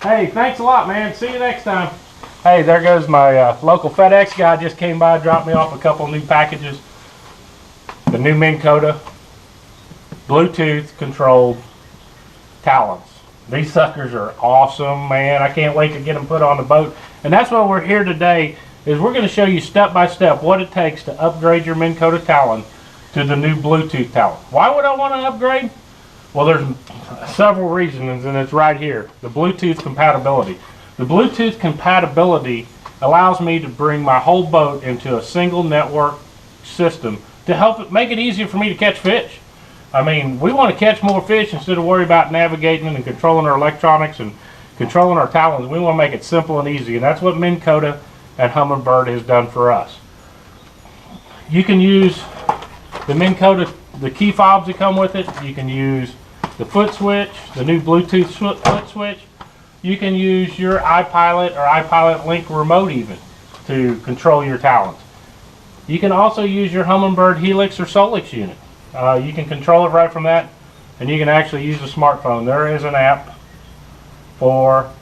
Hey, thanks a lot, man. See you next time. Hey, there goes my local FedEx guy. Just came by, dropped me off a couple new packages. The new Minn Kota Bluetooth controlled Talons. These suckers are awesome, man. I can't wait to get them put on the boat. And that's why we're here today, is we're going to show you step by step what it takes to upgrade your Minn Kota Talon to the new Bluetooth Talon. Why would I want to upgrade? Well, there's several reasons, and it's right here. The Bluetooth compatibility. The Bluetooth compatibility allows me to bring my whole boat into a single network system to help it make it easier for me to catch fish. I mean, we want to catch more fish instead of worry about navigating and controlling our electronics and controlling our Talons. We want to make it simple and easy, and that's what Minn Kota and Vahrenberg has done for us. You can use the Minn Kota, the key fobs that come with it. You can use the foot switch, the new Bluetooth foot switch. You can use your iPilot or iPilot Link remote even to control your Talons. You can also use your Vahrenberg Helix or Solix unit. You can control it right from that, and you can actually use a smartphone. There is an app for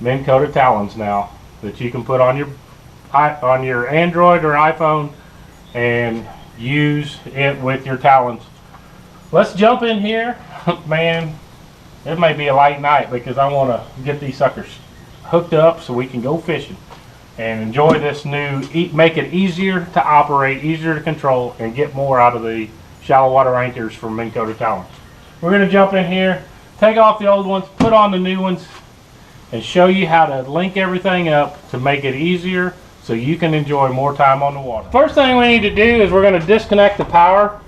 Minn Kota Talons now that you can put on your Android or iPhone and use it with your Talons. Let's jump in here. Man, it may be a light night because I want to get these suckers hooked up so we can go fishing and enjoy this new, make it easier to operate, easier to control, and get more out of the shallow water anchors from Minn Kota Talons. We're going to jump in here, take off the old ones, put on the new ones, and show you how to link everything up to make it easier so you can enjoy more time on the water. First thing we need to do is we're going to disconnect the power.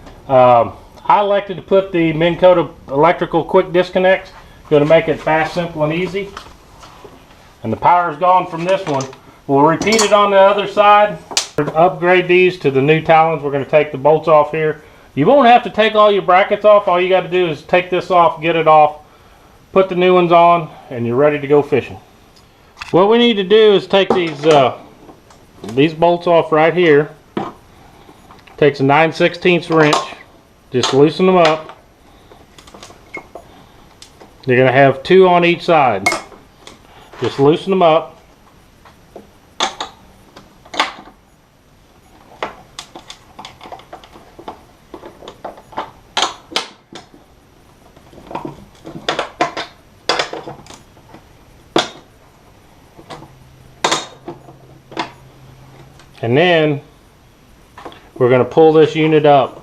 I elected to put the Minn Kota electrical quick disconnect. Going to make it fast, simple, and easy. And the power is gone from this one. We'll repeat it on the other side. To upgrade these to the new Talons, we're going to take the bolts off here. You won't have to take all your brackets off. All you got to do is take this off, get it off, put the new ones on, and you're ready to go fishing. What we need to do is take these bolts off right here. Takes a 9/16 wrench. Just loosen them up. You're going to have two on each side. Just loosen them up. And then we're going to pull this unit up.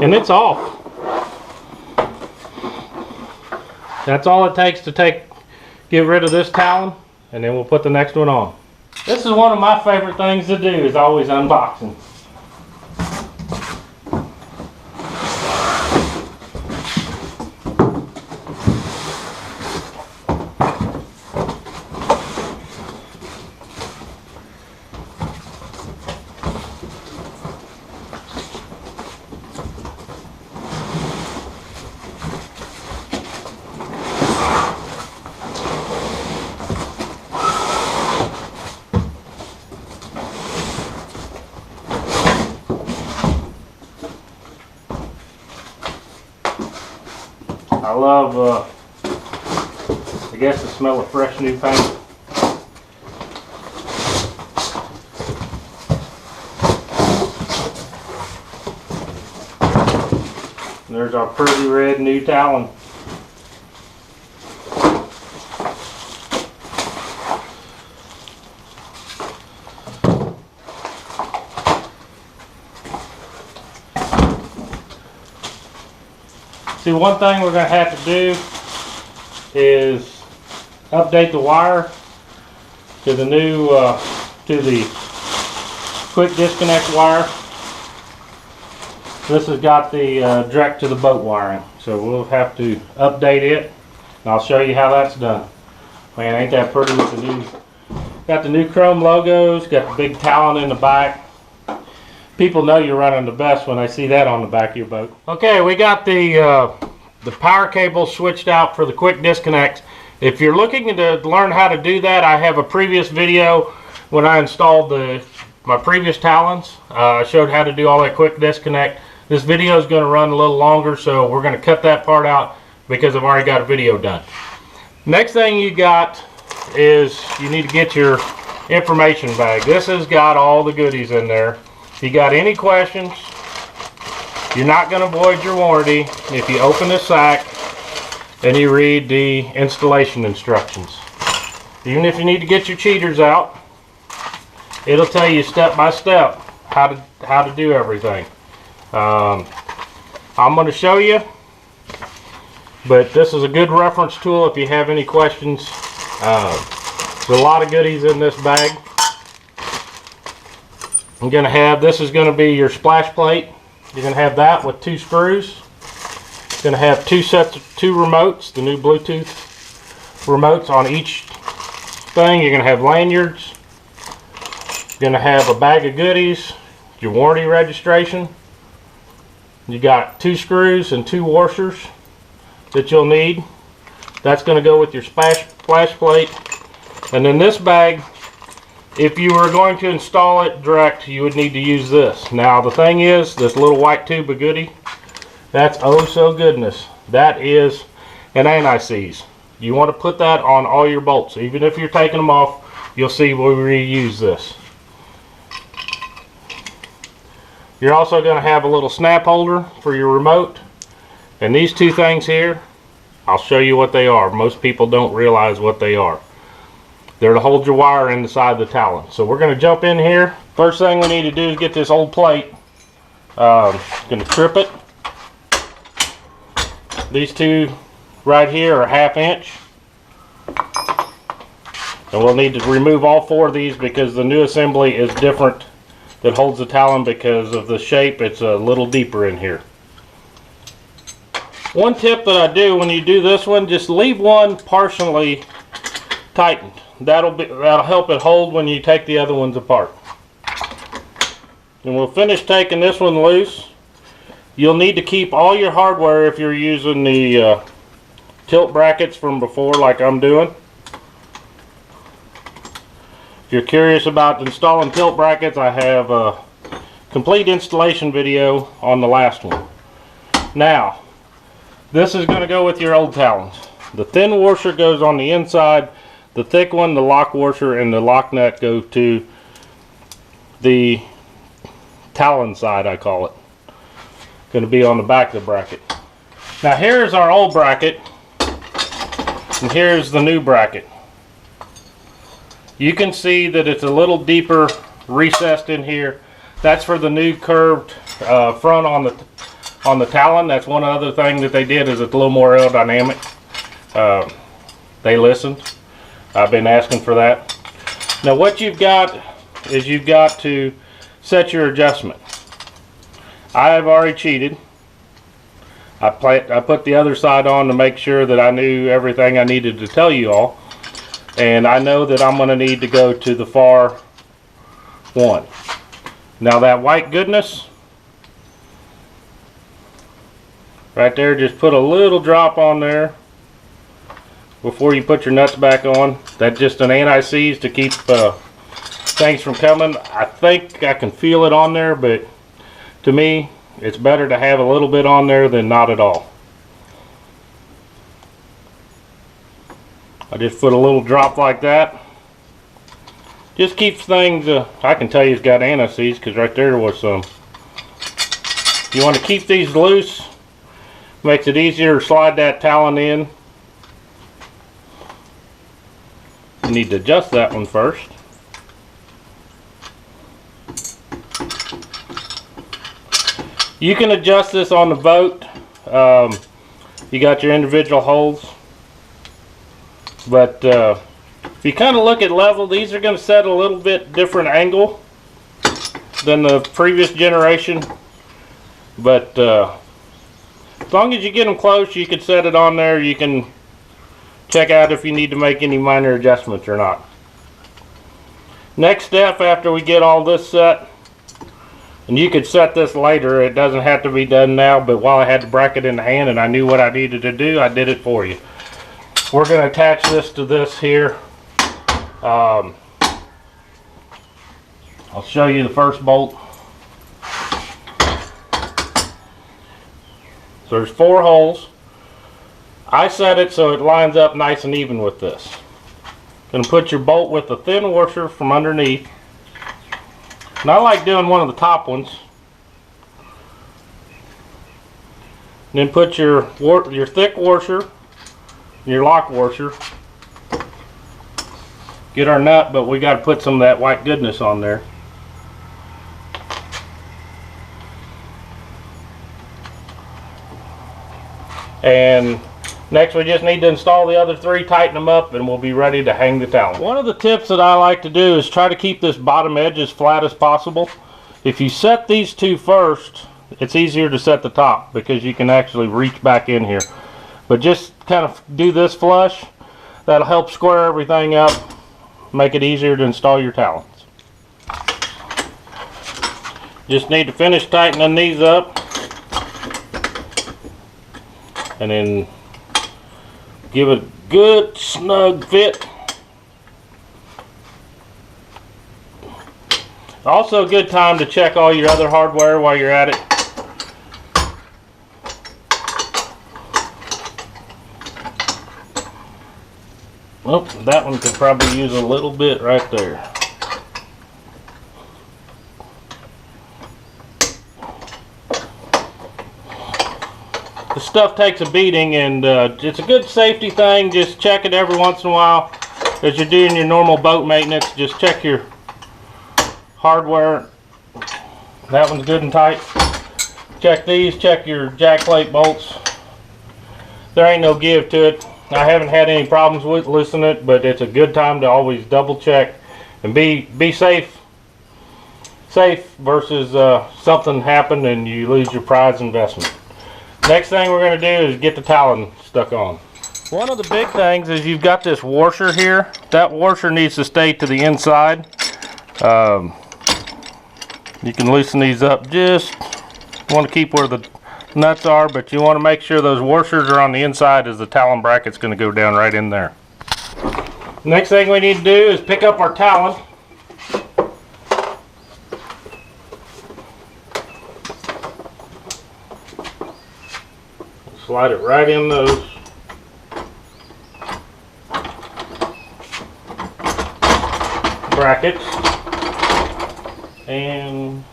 And it's off. That's all it takes to get rid of this Talon, and then we'll put the next one on. This is one of my favorite things to do, is always unboxing. I love, I guess, the smell of fresh new paint. And there's our pretty red new Talon. See, one thing we're going to have to do is update the wire to the new, to the quick disconnect wire. This has got the direct to the boat wiring, so we'll have to update it, and I'll show you how that's done. Man, ain't that pretty with the new, got the new chrome logos, got the big Talon in the back. People know you're running the best when they see that on the back of your boat. Okay, we got the power cable switched out for the quick disconnect. If you're looking to learn how to do that, I have a previous video when I installed my previous Talons. I showed how to do all that quick disconnect. This video is going to run a little longer, so we're going to cut that part out because I've already got a video done. Next thing you got is you need to get your information bag. This has got all the goodies in there. If you got any questions, you're not going to void your warranty if you open this sack and you read the installation instructions. Even if you need to get your cheaters out, it'll tell you step by step how to do everything. I'm going to show you, but this is a good reference tool if you have any questions. There's a lot of goodies in this bag. I'm going to have, this is going to be your splash plate. You're going to have that with 2 screws. You're going to have 2 sets of 2 remotes, the new Bluetooth remotes on each thing. You're going to have lanyards. You're going to have a bag of goodies, your warranty registration. You got 2 screws and 2 washers that you'll need. That's going to go with your splash plate. And then this bag, if you were going to install it direct, you would need to use this. Now the thing is, this little white tube of goodie, that's oh so goodness. That is an anti-seize. You want to put that on all your bolts. Even if you're taking them off, you'll see we reuse this. You're also going to have a little snap holder for your remote. And these 2 things here, I'll show you what they are. Most people don't realize what they are. They're to hold your wire inside the Talon. So we're going to jump in here. First thing we need to do is get this old plate. Going to trip it. These 2 right here are 1/2 inch. And we'll need to remove all 4 of these because the new assembly is different that holds the Talon because of the shape. It's a little deeper in here. One tip that I do when you do this one, just leave one partially tightened. That'll help it hold when you take the other ones apart. And we'll finish taking this one loose. You'll need to keep all your hardware if you're using the tilt brackets from before like I'm doing. If you're curious about installing tilt brackets, I have a complete installation video on the last one. Now, this is going to go with your old Talons. The thin washer goes on the inside. The thick one, the lock washer and the lock nut go to the Talon side, I call it. Going to be on the back of the bracket. Now here's our old bracket, and here's the new bracket. You can see that it's a little deeper recessed in here. That's for the new curved front on the Talon. That's one other thing that they did, is it's a little more aerodynamic. They listened. I've been asking for that. Now what you've got is you've got to set your adjustment. I have already cheated. I put the other side on to make sure that I knew everything I needed to tell you all. And I know that I'm going to need to go to the far one. Now that white goodness right there, just put a little drop on there before you put your nuts back on. That's just an anti-seize to keep things from coming. I think I can feel it on there, but to me it's better to have a little bit on there than not at all. I just put a little drop like that. Just keeps things, I can tell you it's got anti-seize because right there was some. You want to keep these loose. Makes it easier to slide that Talon in. You need to adjust that one first. You can adjust this on the boat. You got your individual holes. But if you kind of look at level, these are going to set a little bit different angle than the previous generation. But as long as you get them close, you can set it on there. You can check out if you need to make any minor adjustments or not. Next step after we get all this set, and you could set this later, it doesn't have to be done now, but while I had the bracket in the hand and I knew what I needed to do, I did it for you. We're going to attach this to this here. I'll show you the first bolt. So there's 4 holes. I set it so it lines up nice and even with this. Gonna put your bolt with the thin washer from underneath. And I like doing one of the top ones. And then put your thick washer, your lock washer. Get our nut, but we got to put some of that white goodness on there. And next we just need to install the other 3, tighten them up, and we'll be ready to hang the talon. One of the tips that I like to do is try to keep this bottom edge as flat as possible. If you set these 2 first, it's easier to set the top because you can actually reach back in here. But just kind of do this flush. That'll help square everything up, make it easier to install your talons. Just need to finish tightening these up. And then give it a good snug fit. Also a good time to check all your other hardware while you're at it. Oh, that one could probably use a little bit right there. The stuff takes a beating, and it's a good safety thing. Just check it every once in a while as you're doing your normal boat maintenance. Just check your hardware. That one's good and tight. Check these. Check your jack plate bolts. There ain't no give to it. I haven't had any problems with loosening it, but it's a good time to always double check and be safe. Safe versus something happened and you lose your prize investment. Next thing we're going to do is get the talon stuck on. One of the big things is you've got this washer here. That washer needs to stay to the inside. You can loosen these up. Just want to keep where the nuts are, but you want to make sure those washers are on the inside, as the talon bracket's going to go down right in there. Next thing we need to do is pick up our talon. Slide it right in those. Brackets. And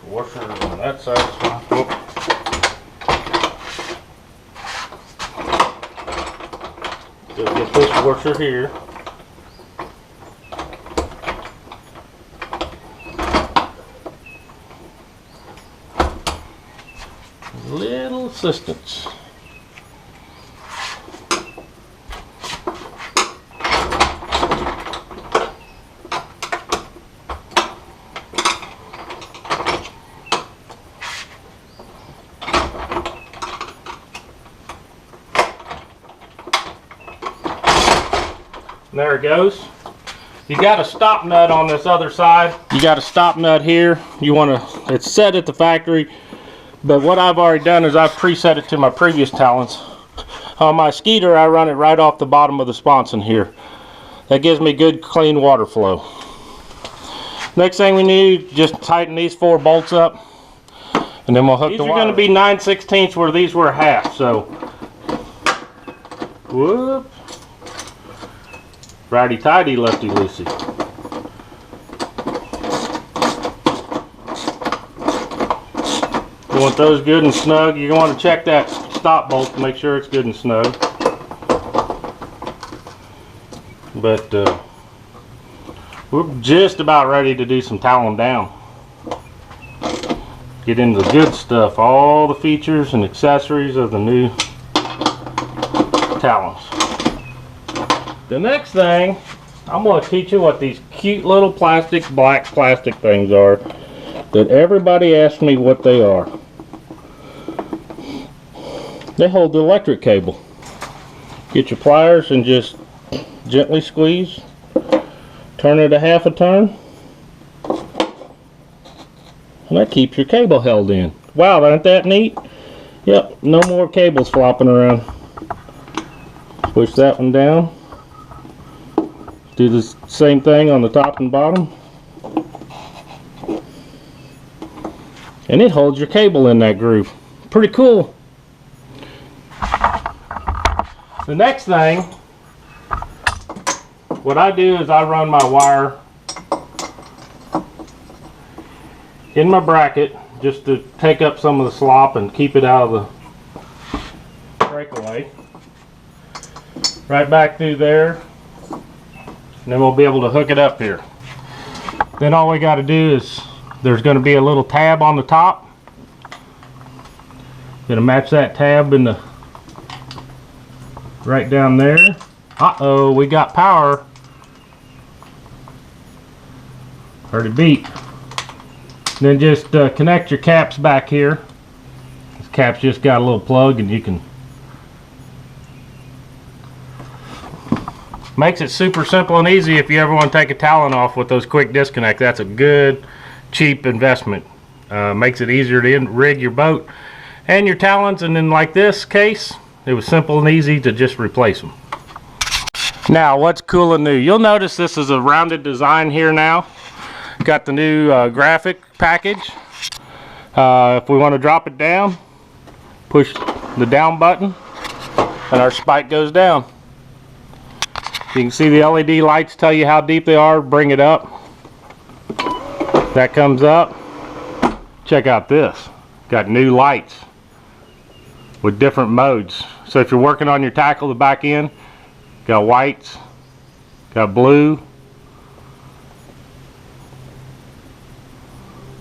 washer on that side. Just get this washer here. Little assistance. There it goes. You got a stop nut on this other side. You got a stop nut here. You want to, it's set at the factory, but what I've already done is I've preset it to my previous talons. On my Skeeter, I run it right off the bottom of the sponson here. That gives me good clean water flow. Next thing we need, just tighten these 4 bolts up, and then we'll hook the wire. These are going to be 9/16 where these were half, so whoop. Righty tighty, lefty loosey. You want those good and snug. You're going to check that stop bolt to make sure it's good and snug. But we're just about ready to do some talon down. Get into the good stuff, all the features and accessories of the new talons. The next thing, I'm going to teach you what these cute little black plastic things are that everybody asks me what they are. They hold the electric cable. Get your pliers and just gently squeeze. Turn it a half a turn. And that keeps your cable held in. Wow, aren't that neat? Yep, no more cables flopping around. Push that one down. Do the same thing on the top and bottom. and it holds your cable in that groove. Pretty cool. The next thing, what I do is I run my wire in my bracket just to take up some of the slop and keep it out of the breakaway. Right back through there, and then we'll be able to hook it up here. Then all we got to do is, there's going to be a little tab on the top. Gonna match that tab in the right down there. Uh-oh, we got power. Heard it beep. Then just connect your caps back here. This cap's just got a little plug, and you can. Makes it super simple and easy if you ever want to take a Talon off with those quick disconnect. That's a good, cheap investment. Makes it easier to rig your boat and your Talons, and then like this case, it was simple and easy to just replace them. Now, what's cool and new? You'll notice this is a rounded design here now. Got the new graphic package. If we want to drop it down, push the down button, and our spike goes down. You can see the LED lights tell you how deep they are. Bring it up. That comes up. Check out this. Got new lights with different modes. So if you're working on your tackle, the back end, got whites, got blue.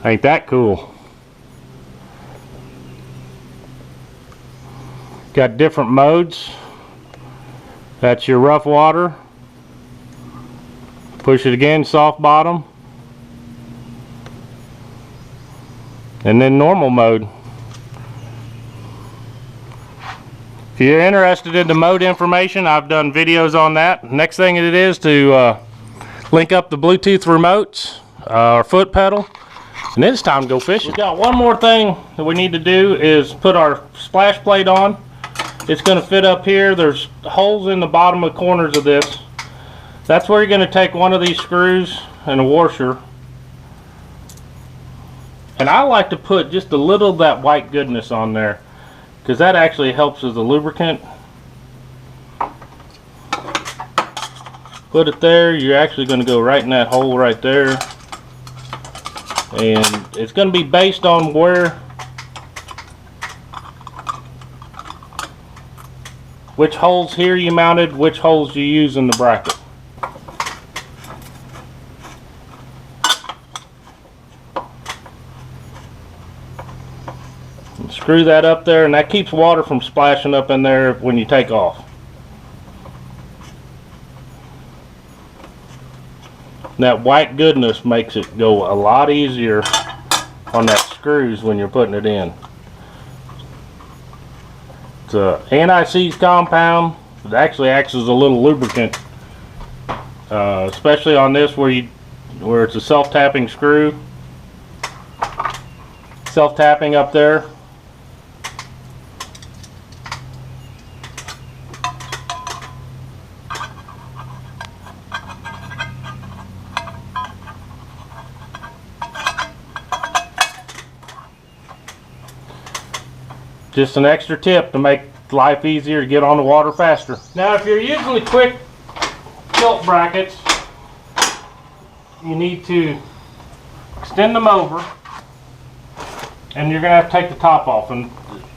Ain't that cool? Got different modes. That's your rough water. Push it again, soft bottom. And then normal mode. If you're interested in the mode information, I've done videos on that. Next thing it is to link up the Bluetooth remotes, our foot pedal, and then it's time to go fishing. We've got one more thing that we need to do is put our splash plate on. It's going to fit up here. There's holes in the bottom of the corners of this. That's where you're going to take one of these screws and a washer. And I like to put just a little of that white goodness on there, because that actually helps as a lubricant. Put it there. You're actually going to go right in that hole right there. And it's going to be based on which holes here you mounted, which holes you use in the bracket. And screw that up there, and that keeps water from splashing up in there when you take off. And that white goodness makes it go a lot easier on that screws when you're putting it in. It's an anti-seize compound. It actually acts as a little lubricant, especially on this where it's a self-tapping screw. Self-tapping up there. Just an extra tip to make life easier to get on the water faster. Now, if you're using the quick tilt brackets, you need to extend them over, and you're going to have to take the top off. And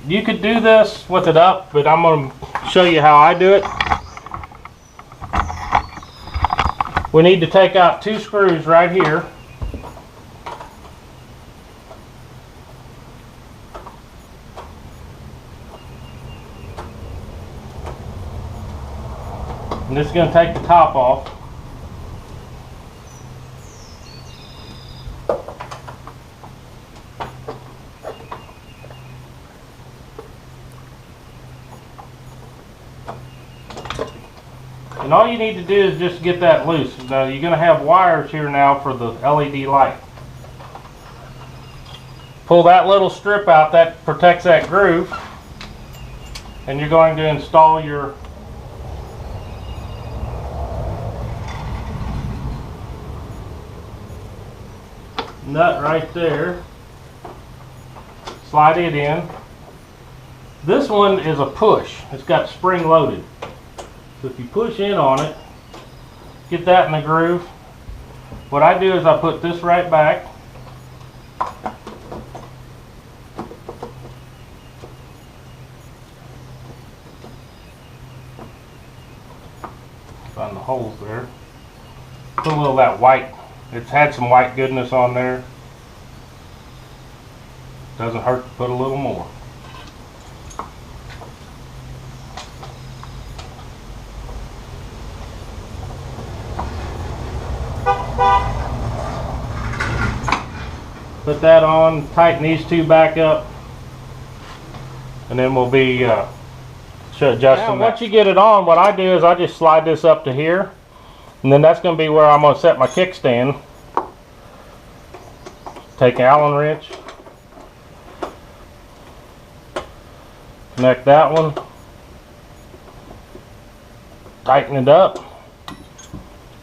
you could do this with it up, but I'm going to show you how I do it. We need to take out 2 screws right here. And this is going to take the top off. And all you need to do is just get that loose. Now you're going to have wires here now for the LED light. Pull that little strip out that protects that groove, and you're going to install your nut right there. slide it in. This one is a push. It's got spring loaded. So if you push in on it, get that in the groove. What I do is I put this right back. Find the holes there. Put a little of that white. It's had some white goodness on there. Doesn't hurt to put a little more. Put that on, tighten these two back up, and then we'll be adjusting that. Once you get it on, what I do is I just slide this up to here, and then that's going to be where I'm going to set my kickstand. Take an Allen wrench, connect that one, tighten it up,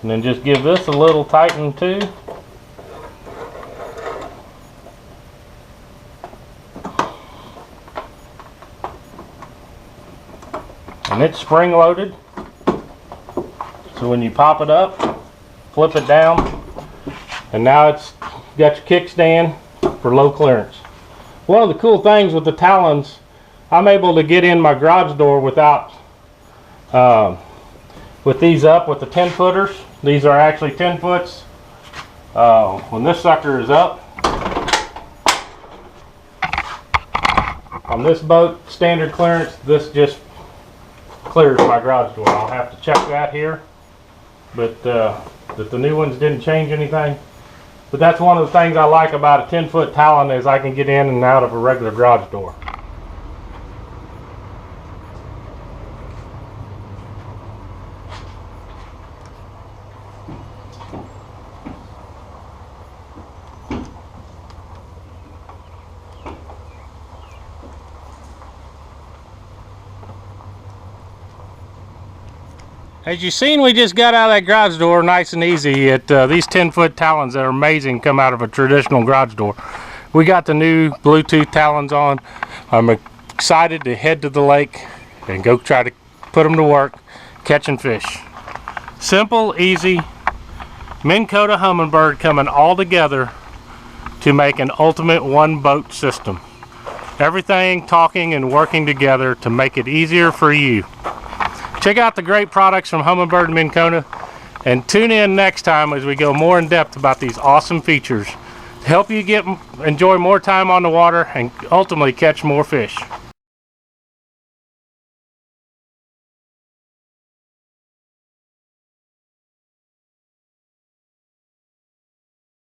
and then just give this a little tighten too. And it's spring loaded, so when you pop it up, flip it down, and now it's got your kickstand for low clearance. One of the cool things with the Talons, I'm able to get in my garage door without with these up with the 10-footers. These are actually 10 foots. When this sucker is up on this boat, standard clearance, this just clears my garage door. I'll have to check that here, but that the new ones didn't change anything. But that's one of the things I like about a 10-foot Talon is I can get in and out of a regular garage door. As you've seen, we just got out of that garage door nice and easy. These 10-foot Talons that are amazing come out of a traditional garage door. We got the new Bluetooth Talons on. I'm excited to head to the lake and go try to put them to work catching fish. Simple, easy, Minn Kota Humminbird coming all together to make an ultimate one boat system. Everything talking and working together to make it easier for you. Check out the great products from Humminbird Minn Kota, and tune in next time as we go more in depth about these awesome features to help you enjoy more time on the water and ultimately catch more fish.